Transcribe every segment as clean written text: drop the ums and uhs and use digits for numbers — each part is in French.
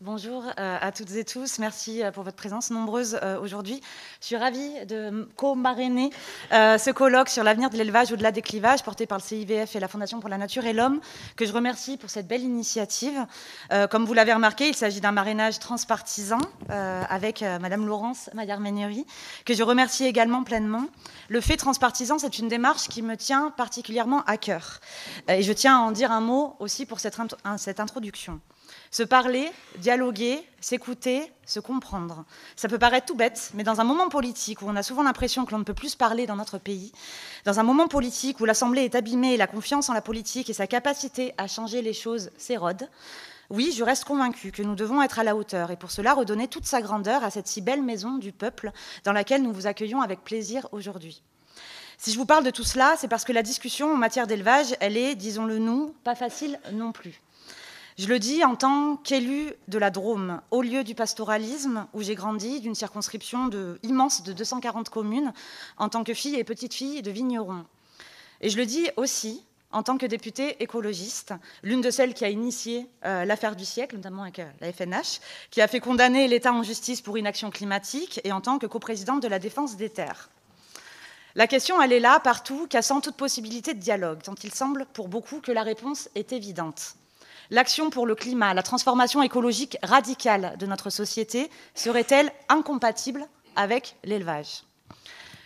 Bonjour à toutes et tous. Merci pour votre présence nombreuse aujourd'hui. Je suis ravie de co-marrainer ce colloque sur l'avenir de l'élevage au-delà des clivages porté par le CIVF et la Fondation pour la Nature et l'Homme, que je remercie pour cette belle initiative. Comme vous l'avez remarqué, il s'agit d'un marrainage transpartisan avec Madame Laurence Maillard-Méneri, que je remercie également pleinement. Le fait transpartisan, c'est une démarche qui me tient particulièrement à cœur. Et je tiens à en dire un mot aussi pour cette introduction. Se parler, dialoguer, s'écouter, se comprendre. Ça peut paraître tout bête, mais dans un moment politique où on a souvent l'impression que l'on ne peut plus se parler dans notre pays, dans un moment politique où l'Assemblée est abîmée et la confiance en la politique et sa capacité à changer les choses s'érode, oui, je reste convaincue que nous devons être à la hauteur et pour cela redonner toute sa grandeur à cette si belle maison du peuple dans laquelle nous vous accueillons avec plaisir aujourd'hui. Si je vous parle de tout cela, c'est parce que la discussion en matière d'élevage, elle est, disons-le nous, pas facile non plus. Je le dis en tant qu'élue de la Drôme, au lieu du pastoralisme où j'ai grandi, d'une circonscription immense de 240 communes, en tant que fille et petite-fille de vignerons. Et je le dis aussi en tant que députée écologiste, l'une de celles qui a initié l'affaire du siècle, notamment avec la FNH, qui a fait condamner l'État en justice pour inaction climatique, et en tant que coprésidente de la défense des terres. La question, elle est là, partout, cassant toute possibilité de dialogue, tant il semble pour beaucoup que la réponse est évidente. L'action pour le climat, la transformation écologique radicale de notre société serait-elle incompatible avec l'élevage ?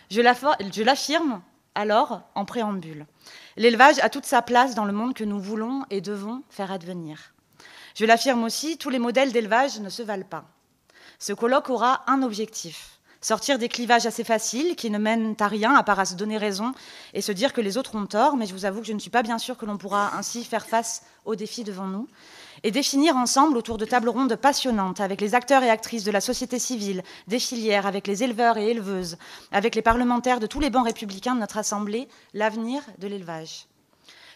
Je l'affirme alors en préambule. L'élevage a toute sa place dans le monde que nous voulons et devons faire advenir. Je l'affirme aussi, tous les modèles d'élevage ne se valent pas. Ce colloque aura un objectif. Sortir des clivages assez faciles qui ne mènent à rien à part à se donner raison et se dire que les autres ont tort, mais je vous avoue que je ne suis pas bien sûre que l'on pourra ainsi faire face aux défis devant nous, et définir ensemble autour de tables rondes passionnantes avec les acteurs et actrices de la société civile, des filières, avec les éleveurs et éleveuses, avec les parlementaires de tous les bancs républicains de notre Assemblée, l'avenir de l'élevage.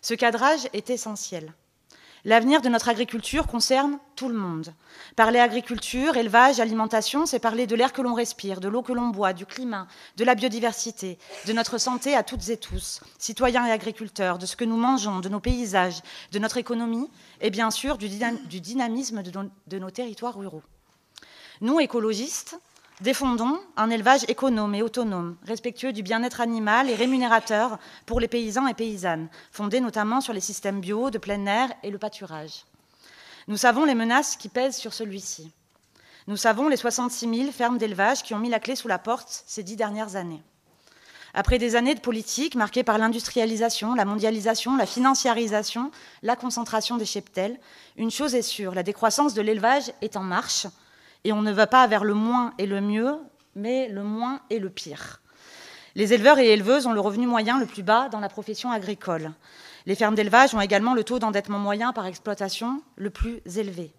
Ce cadrage est essentiel. L'avenir de notre agriculture concerne tout le monde. Parler agriculture, élevage, alimentation, c'est parler de l'air que l'on respire, de l'eau que l'on boit, du climat, de la biodiversité, de notre santé à toutes et tous, citoyens et agriculteurs, de ce que nous mangeons, de nos paysages, de notre économie et bien sûr du dynamisme de nos territoires ruraux. Nous, écologistes, défendons un élevage économe et autonome, respectueux du bien-être animal et rémunérateur pour les paysans et paysannes, fondé notamment sur les systèmes bio, de plein air et le pâturage. Nous savons les menaces qui pèsent sur celui-ci. Nous savons les 66 000 fermes d'élevage qui ont mis la clé sous la porte ces 10 dernières années. Après des années de politique marquées par l'industrialisation, la mondialisation, la financiarisation, la concentration des cheptels, une chose est sûre, la décroissance de l'élevage est en marche, et on ne va pas vers le moins et le mieux, mais le moins et le pire. Les éleveurs et éleveuses ont le revenu moyen le plus bas dans la profession agricole. Les fermes d'élevage ont également le taux d'endettement moyen par exploitation le plus élevé.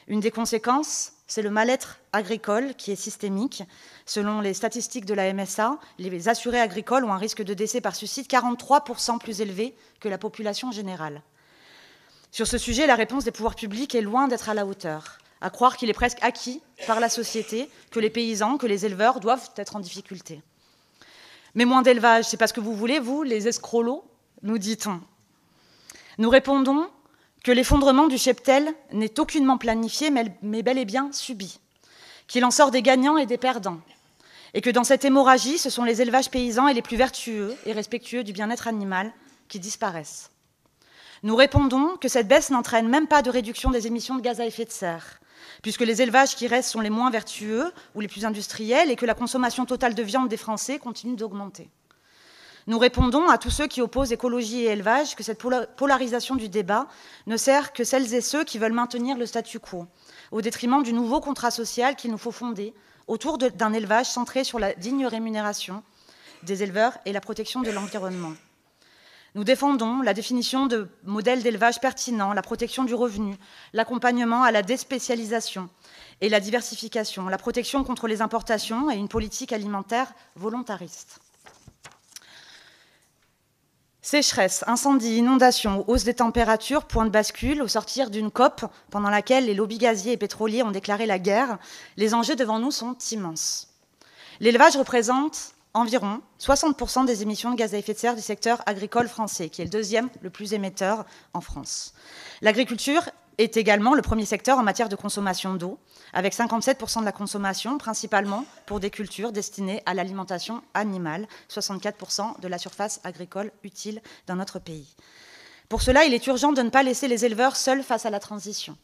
Une des conséquences, c'est le mal-être agricole qui est systémique. Selon les statistiques de la MSA, les assurés agricoles ont un risque de décès par suicide 43% plus élevé que la population générale. Sur ce sujet, la réponse des pouvoirs publics est loin d'être à la hauteur. À croire qu'il est presque acquis par la société que les paysans, que les éleveurs doivent être en difficulté. Mais moins d'élevage, c'est parce que vous voulez, vous, les escrolos, nous dit-on. Nous répondons que l'effondrement du cheptel n'est aucunement planifié, mais bel et bien subi, qu'il en sort des gagnants et des perdants, et que dans cette hémorragie, ce sont les élevages paysans et les plus vertueux et respectueux du bien-être animal qui disparaissent. Nous répondons que cette baisse n'entraîne même pas de réduction des émissions de gaz à effet de serre, puisque les élevages qui restent sont les moins vertueux ou les plus industriels et que la consommation totale de viande des Français continue d'augmenter. Nous répondons à tous ceux qui opposent écologie et élevage que cette polarisation du débat ne sert que celles et ceux qui veulent maintenir le statu quo, au détriment du nouveau contrat social qu'il nous faut fonder autour d'un élevage centré sur la digne rémunération des éleveurs et la protection de l'environnement. Nous défendons la définition de modèles d'élevage pertinents, la protection du revenu, l'accompagnement à la déspécialisation et la diversification, la protection contre les importations et une politique alimentaire volontariste. Sécheresse, incendies, inondations, hausse des températures, point de bascule, au sortir d'une COP pendant laquelle les lobbies gaziers et pétroliers ont déclaré la guerre, les enjeux devant nous sont immenses. L'élevage représente environ 60% des émissions de gaz à effet de serre du secteur agricole français, qui est le deuxième le plus émetteur en France. L'agriculture est également le premier secteur en matière de consommation d'eau, avec 57% de la consommation, principalement pour des cultures destinées à l'alimentation animale, 64% de la surface agricole utile dans notre pays. Pour cela, il est urgent de ne pas laisser les éleveurs seuls face à la transition.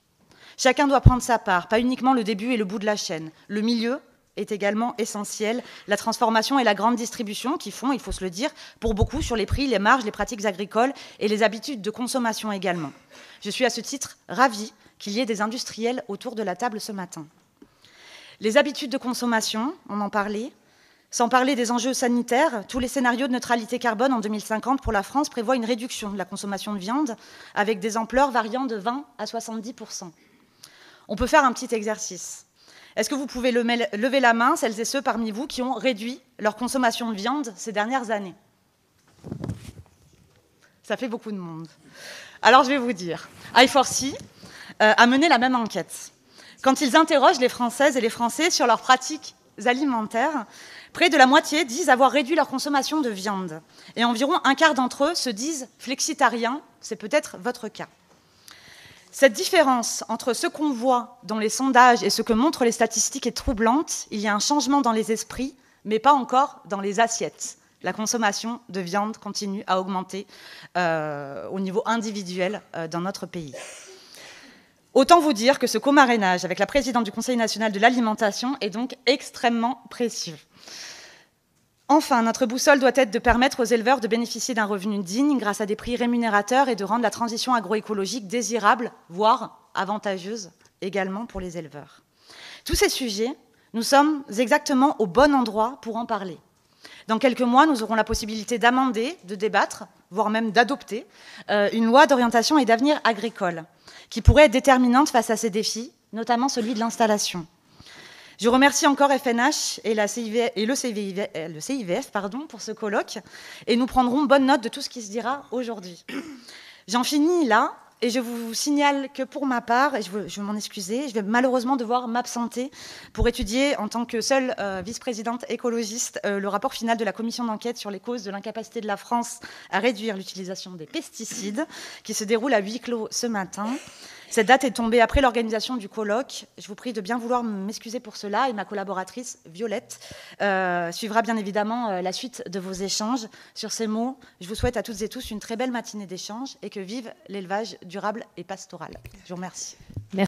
Chacun doit prendre sa part, pas uniquement le début et le bout de la chaîne. Le milieu est également essentiel, la transformation et la grande distribution qui font, il faut se le dire, pour beaucoup sur les prix, les marges, les pratiques agricoles et les habitudes de consommation également. Je suis à ce titre ravie qu'il y ait des industriels autour de la table ce matin. Les habitudes de consommation, on en parlait, sans parler des enjeux sanitaires, tous les scénarios de neutralité carbone en 2050 pour la France prévoient une réduction de la consommation de viande avec des ampleurs variant de 20 à 70%. On peut faire un petit exercice. Est-ce que vous pouvez lever la main, celles et ceux parmi vous qui ont réduit leur consommation de viande ces dernières années? Ça fait beaucoup de monde. Alors je vais vous dire, I4C a mené la même enquête. Quand ils interrogent les Françaises et les Français sur leurs pratiques alimentaires, près de la moitié disent avoir réduit leur consommation de viande. Et environ un quart d'entre eux se disent flexitariens, c'est peut-être votre cas. Cette différence entre ce qu'on voit dans les sondages et ce que montrent les statistiques est troublante. Il y a un changement dans les esprits, mais pas encore dans les assiettes. La consommation de viande continue à augmenter au niveau individuel dans notre pays. Autant vous dire que ce comarrainage avec la présidente du Conseil national de l'alimentation est donc extrêmement précieux. Enfin, notre boussole doit être de permettre aux éleveurs de bénéficier d'un revenu digne grâce à des prix rémunérateurs et de rendre la transition agroécologique désirable, voire avantageuse également pour les éleveurs. Tous ces sujets, nous sommes exactement au bon endroit pour en parler. Dans quelques mois, nous aurons la possibilité d'amender, de débattre, voire même d'adopter une loi d'orientation et d'avenir agricole qui pourrait être déterminante face à ces défis, notamment celui de l'installation. Je remercie encore FNH et le CIVF pour ce colloque, et nous prendrons bonne note de tout ce qui se dira aujourd'hui. J'en finis là, et je vous signale que pour ma part, et je veux m'en excuser, je vais malheureusement devoir m'absenter pour étudier en tant que seule vice-présidente écologiste le rapport final de la commission d'enquête sur les causes de l'incapacité de la France à réduire l'utilisation des pesticides, qui se déroule à huis clos ce matin. Cette date est tombée après l'organisation du colloque. Je vous prie de bien vouloir m'excuser pour cela, et ma collaboratrice, Violette, suivra bien évidemment la suite de vos échanges. Sur ces mots, je vous souhaite à toutes et tous une très belle matinée d'échange et que vive l'élevage durable et pastoral. Je vous remercie.